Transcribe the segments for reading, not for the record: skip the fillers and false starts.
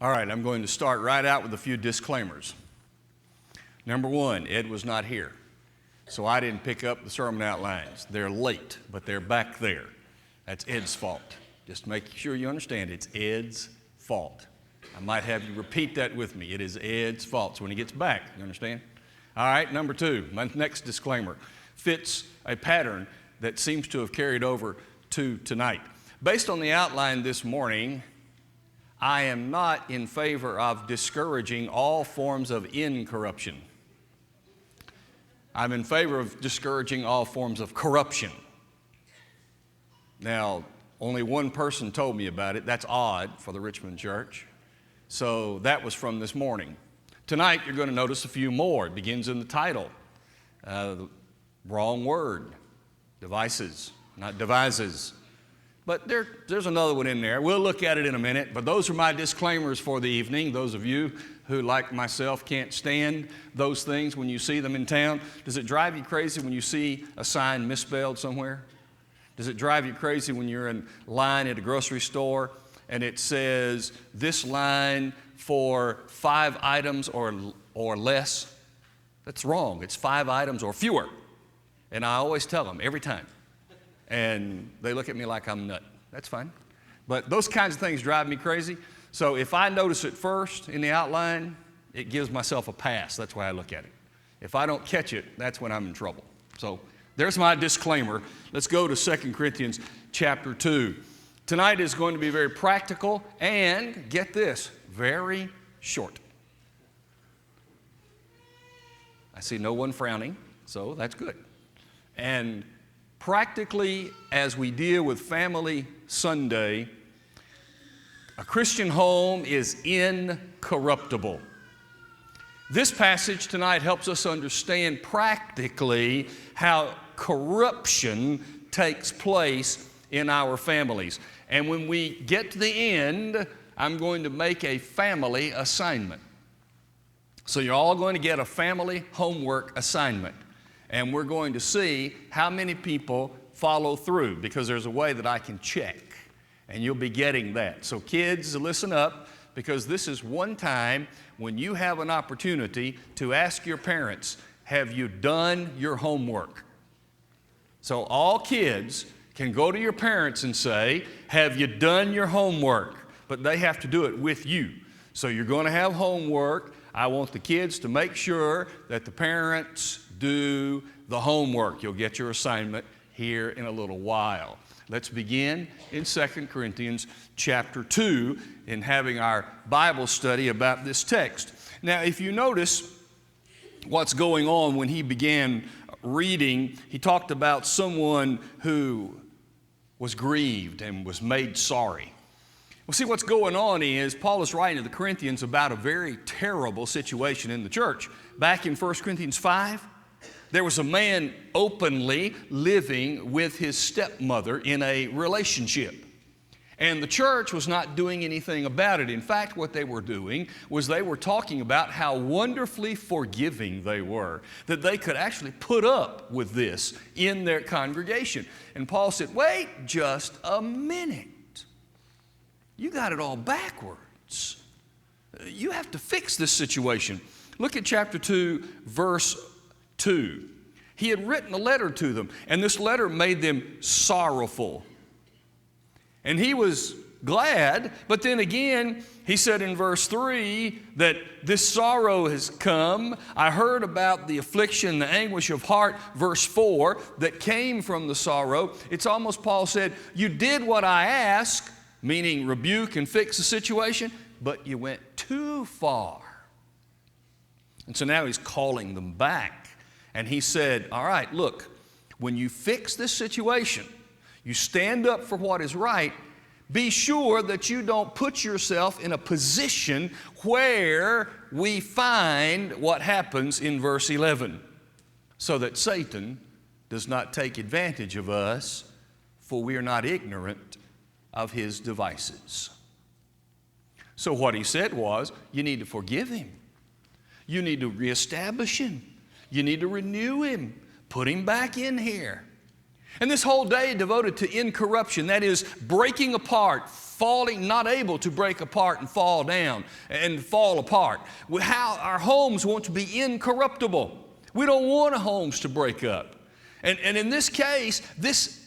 All right, I'm going to start right out with a few disclaimers. Number one, Ed was not here, so I didn't pick up the sermon outlines. They're late, but they're back there. That's Ed's fault. Just make sure you understand it's Ed's fault. I might have you repeat that with me. It is Ed's fault. So when he gets back, you understand? All right, number two, my next disclaimer fits a pattern that seems to have carried over to tonight. Based on the outline this morning, I am not in favor of discouraging all forms of incorruption. I'm in favor of discouraging all forms of corruption. Now, only one person told me about it. That's odd for the Richmond Church. So that was from this morning. Tonight, you're going to notice a few more. It begins in the title. Wrong word. Devices, not devises. But there's another one in there. We'll look at it in a minute. But those are my disclaimers for the evening. Those of you who, like myself, can't stand those things when you see them in town. Does it drive you crazy when you see a sign misspelled somewhere? Does it drive you crazy when you're in line at a grocery store and it says, this line for 5 items or less? That's wrong. It's 5 items or fewer. And I always tell them every time. And they look at me like I'm nut. That's fine. But those kinds of things drive me crazy. So if I notice it first in the outline, it gives myself a pass. That's why I look at it. If I don't catch it, that's when I'm in trouble. So there's my disclaimer. Let's go to 2 Corinthians chapter 2. Tonight is going to be very practical and, get this, very short. I see no one frowning, so that's good. And practically, as we deal with Family Sunday, a Christian home is incorruptible. This passage tonight helps us understand practically how corruption takes place in our families. And when we get to the end, I'm going to make a family assignment. So you're all going to get a family homework assignment. And we're going to see how many people follow through, because there's a way that I can check, and you'll be getting that. So kids, listen up, because this is one time when you have an opportunity to ask your parents, have you done your homework? So all kids can go to your parents and say, have you done your homework? But they have to do it with you. So you're going to have homework. I want the kids to make sure that the parents do the homework. You'll get your assignment here in a little while. Let's begin in 2 Corinthians chapter 2 in having our Bible study about this text. Now, if you notice what's going on when he began reading, he talked about someone who was grieved and was made sorry. Well, see, what's going on is Paul is writing to the Corinthians about a very terrible situation in the church. Back in 1 Corinthians 5, there was a man openly living with his stepmother in a relationship. And the church was not doing anything about it. In fact, what they were doing was they were talking about how wonderfully forgiving they were, that they could actually put up with this in their congregation. And Paul said, wait just a minute. You got it all backwards. You have to fix this situation. Look at chapter 2, verse 2. He had written a letter to them, and this letter made them sorrowful. And he was glad, but then again, he said in verse 3 that this sorrow has come. I heard about the affliction, the anguish of heart, verse 4, that came from the sorrow. It's almost, Paul said, you did what I asked, meaning rebuke and fix the situation, but you went too far. And so now he's calling them back. And he said, all right, look, when you fix this situation, you stand up for what is right, be sure that you don't put yourself in a position where we find what happens in verse 11, so that Satan does not take advantage of us, for we are not ignorant of his devices. So what he said was, you need to forgive him. You need to reestablish him. You need to renew him. Put him back in here. And this whole day devoted to incorruption, that is breaking apart, falling, not able to break apart and fall down and fall apart. How our homes want to be incorruptible. We don't want our homes to break up. And in this case, this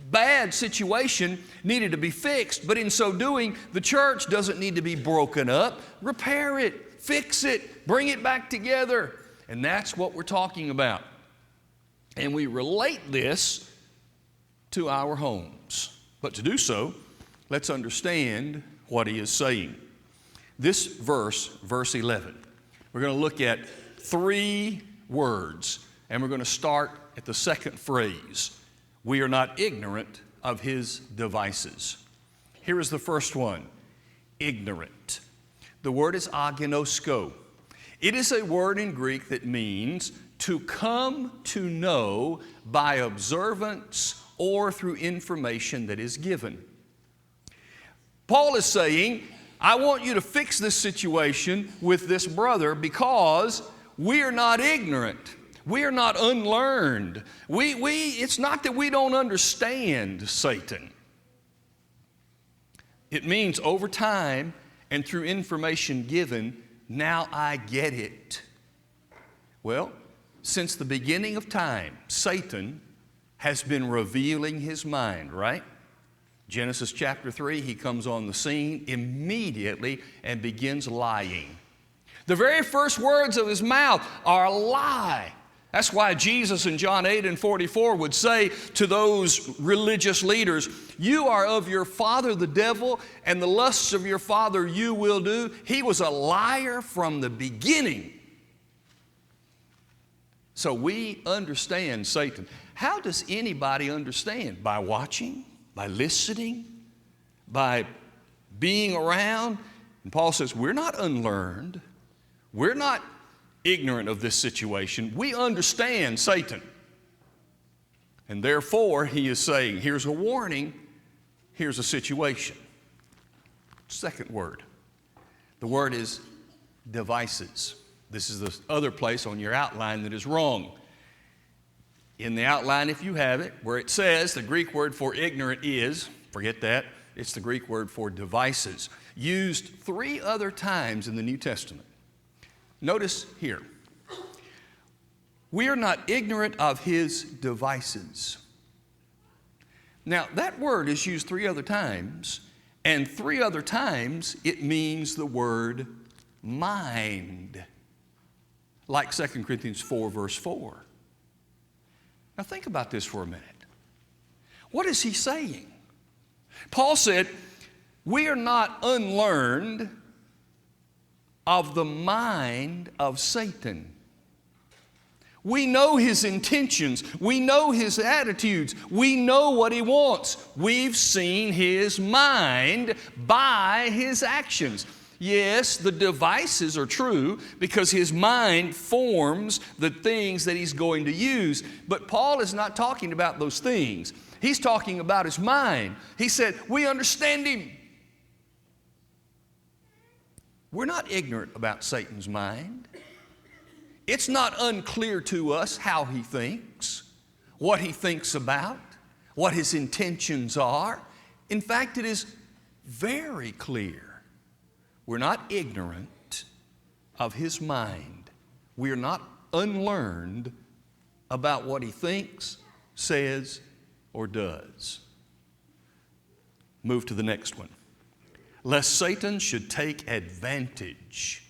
bad situation needed to be fixed, but in so doing, the church doesn't need to be broken up. Repair it, fix it, bring it back together. And that's what we're talking about. And we relate this to our homes. But to do so, let's understand what he is saying. This verse, verse 11, we're going to look at 3 words, and we're going to start at the second phrase. We are not ignorant of his devices. Here is the first one, ignorant. The word is agnosko. It is a word in Greek that means to come to know by observance or through information that is given. Paul is saying, I want you to fix this situation with this brother because we are not ignorant. We are not unlearned. It's not that we don't understand Satan. It means over time and through information given, now I get it. Well, since the beginning of time, Satan has been revealing his mind, right? Genesis chapter 3, he comes on the scene immediately and begins lying. The very first words of his mouth are a lie. That's why Jesus in John 8:44 would say to those religious leaders, you are of your father the devil, and the lusts of your father you will do. He was a liar from the beginning. So we understand Satan. How does anybody understand? By watching, by listening, by being around. And Paul says, we're not unlearned. We're not ignorant of this situation. We understand Satan. And therefore, he is saying, here's a warning, here's a situation. Second word. The word is devices. This is the other place on your outline that is wrong. In the outline, if you have it, where it says the Greek word for ignorant is, forget that, it's the Greek word for devices, used 3 other times in the New Testament. Notice here, we are not ignorant of his devices. Now, that word is used 3 other times, and 3 other times it means the word mind, like 2 Corinthians 4, verse 4. Now, think about this for a minute. What is he saying? Paul said, we are not unlearned of the mind of Satan. We know his intentions. We know his attitudes. We know what he wants. We've seen his mind by his actions. Yes, the devices are true because his mind forms the things that he's going to use. But Paul is not talking about those things. He's talking about his mind. He said, we understand him. We're not ignorant about Satan's mind. It's not unclear to us how he thinks, what he thinks about, what his intentions are. In fact, it is very clear. We're not ignorant of his mind. We are not unlearned about what he thinks, says, or does. Move to the next one. Lest Satan should take advantage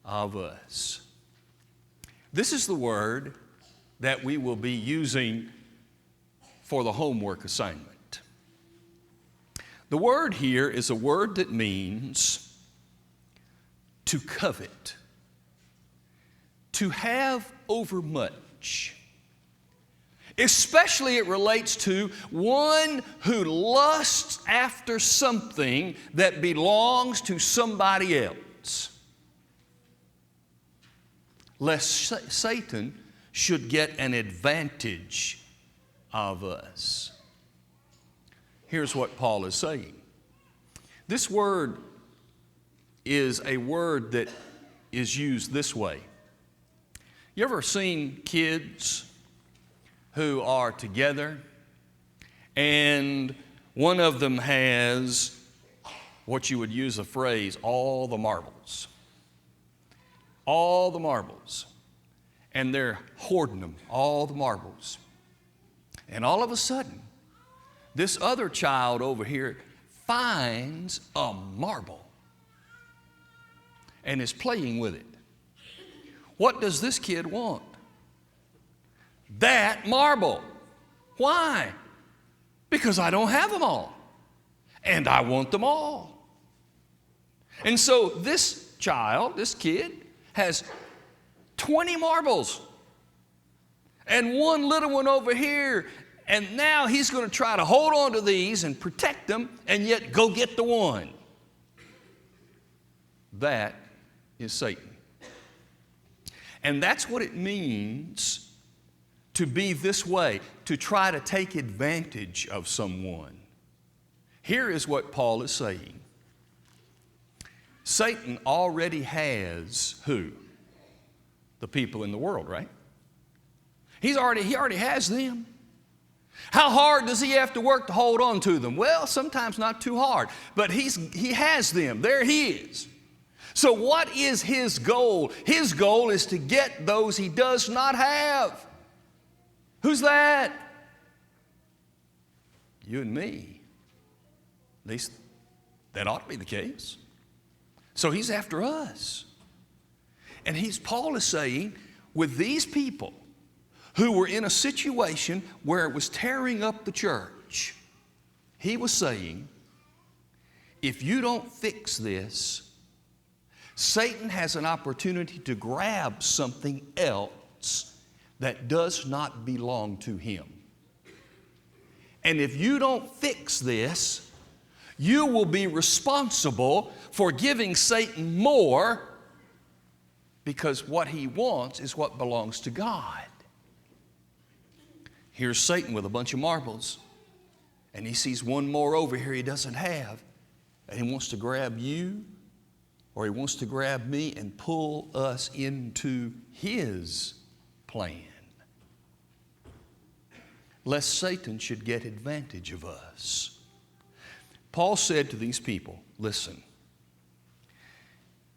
of us. This is the word that we will be using for the homework assignment. The word here is a word that means to covet, to have overmuch. Especially it relates to one who lusts after something that belongs to somebody else. Lest Satan should get an advantage of us. Here's what Paul is saying. This word is a word that is used this way. You ever seen kids who are together and one of them has what you would use a phrase, all the marbles. All the marbles. And they're hoarding them, all the marbles. And all of a sudden, this other child over here finds a marble and is playing with it. What does this kid want? That marble. Why? Because I don't have them all. And I want them all. And so this child, this kid, has 20 marbles. And one little one over here. And now he's going to try to hold on to these and protect them and yet go get the one. That is Satan. And that's what it means to be this way, to try to take advantage of someone. Here is what Paul is saying. Satan already has who? The people in the world, right? He already has them. How hard does he have to work to hold on to them? Well, sometimes not too hard, but he has them. There he is. So what is his goal? His goal is to get those he does not have. Who's that? You and me. At least that ought to be the case. So he's after us. And Paul is saying, with these people who were in a situation where it was tearing up the church, he was saying, if you don't fix this, Satan has an opportunity to grab something else that does not belong to him. And if you don't fix this, you will be responsible for giving Satan more, because what he wants is what belongs to God. Here's Satan with a bunch of marbles, and he sees one more over here he doesn't have, and he wants to grab you, or he wants to grab me and pull us into his plan, lest Satan should get advantage of us. Paul said to these people, listen,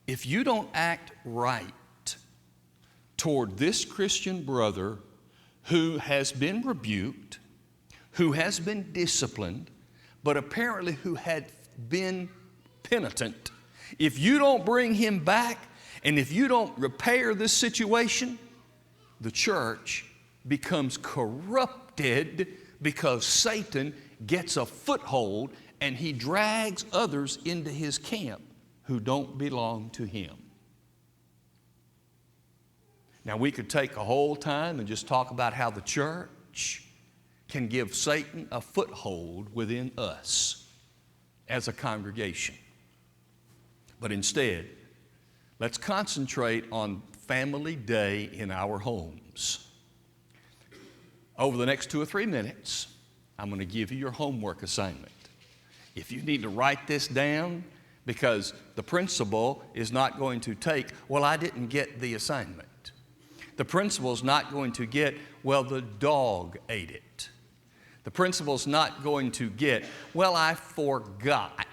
if you don't act right toward this Christian brother who has been rebuked, who has been disciplined, but apparently who had been penitent, if you don't bring him back and if you don't repair this situation, the church becomes corrupted because Satan gets a foothold and he drags others into his camp who don't belong to him. Now, we could take a whole time and just talk about how the church can give Satan a foothold within us as a congregation. But instead, let's concentrate on Family Day in our homes. Over the next 2 or 3 minutes, I'm going to give you your homework assignment. If you need to write this down, because the principal is not going to take, well, I didn't get the assignment. The principal's not going to get, well, the dog ate it. The principal's not going to get, well, I forgot.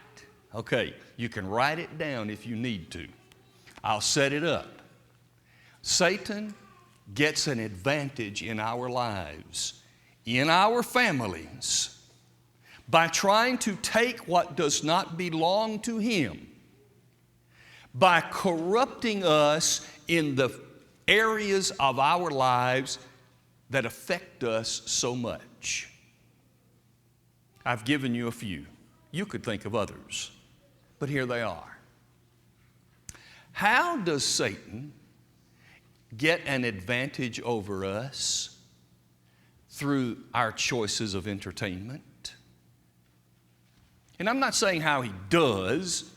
Okay, you can write it down if you need to. I'll set it up. Satan gets an advantage in our lives, in our families, by trying to take what does not belong to him, by corrupting us in the areas of our lives that affect us so much. I've given you a few. You could think of others, but here they are. How does Satan get an advantage over us through our choices of entertainment? And I'm not saying how he does.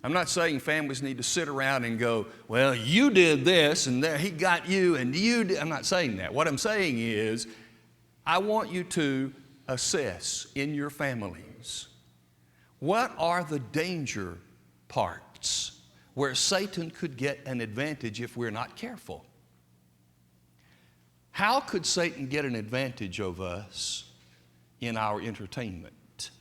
I'm not saying families need to sit around and go, well, you did this and there he got you and you did. I'm not saying that. What I'm saying is, I want you to assess in your families, what are the danger parts where Satan could get an advantage if we're not careful? How could Satan get an advantage of us in our entertainment?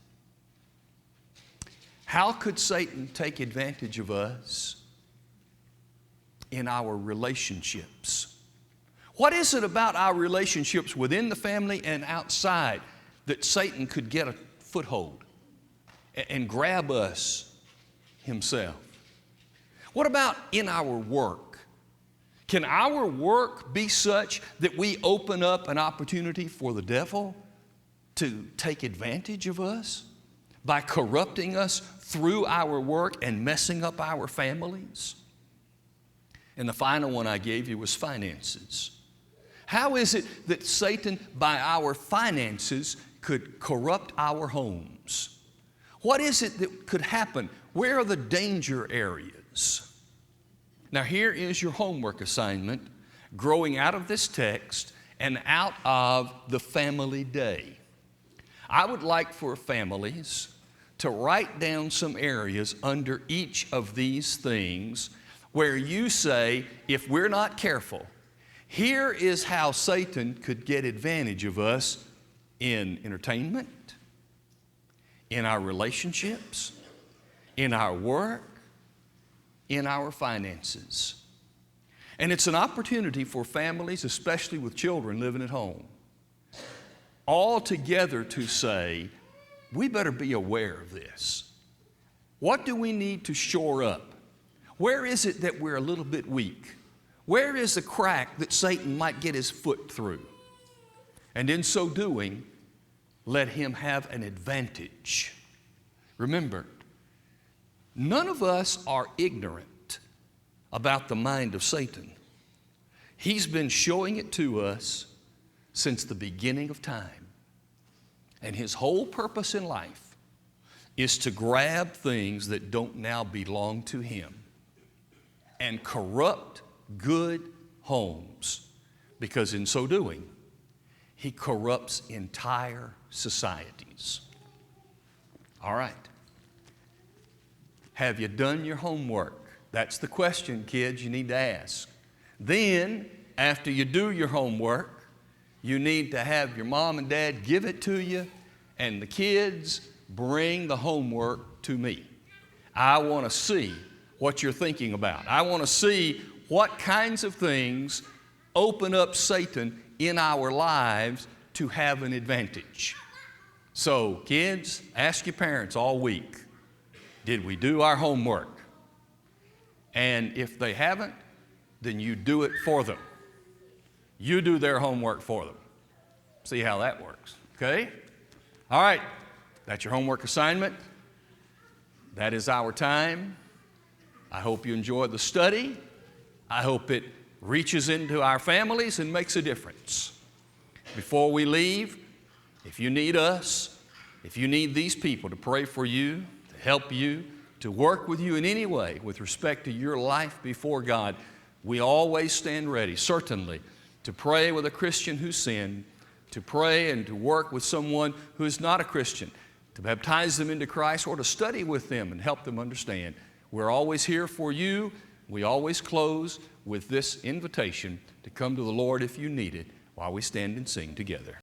How could Satan take advantage of us in our relationships? What is it about our relationships within the family and outside that Satan could get a foothold and grab us himself? What about in our work? Can our work be such that we open up an opportunity for the devil to take advantage of us by corrupting us through our work and messing up our families? And the final one I gave you was finances. How is it that Satan, by our finances, could corrupt our homes? What is it that could happen? Where are the danger areas? Now, here is your homework assignment growing out of this text and out of the family day. I would like for families to write down some areas under each of these things where you say, if we're not careful, here is how Satan could get advantage of us in entertainment, in our relationships, in our work, in our finances. And it's an opportunity for families, especially with children living at home, all together to say, we better be aware of this. What do we need to shore up? Where is it that we're a little bit weak? Where is the crack that Satan might get his foot through? And in so doing, let him have an advantage. Remember, none of us are ignorant about the mind of Satan. He's been showing it to us since the beginning of time. And his whole purpose in life is to grab things that don't now belong to him and corrupt good homes, because in so doing, he corrupts entire societies. All right. Have you done your homework? That's the question, kids, you need to ask. Then, after you do your homework, you need to have your mom and dad give it to you, and the kids bring the homework to me. I want to see what you're thinking about. I want to see what kinds of things open up Satan in our lives to have an advantage. So, kids, ask your parents all week, did we do our homework? And if they haven't, then you do it for them. You do their homework for them. See how that works, okay? All right, that's your homework assignment. That is our time. I hope you enjoyed the study. I hope it reaches into our families and makes a difference. Before we leave, if you need us, if you need these people to pray for you, to help you, to work with you in any way with respect to your life before God, we always stand ready, certainly, to pray with a Christian who sinned, to pray and to work with someone who is not a Christian, to baptize them into Christ or to study with them and help them understand. We're always here for you. We always close with this invitation to come to the Lord if you need it while we stand and sing together.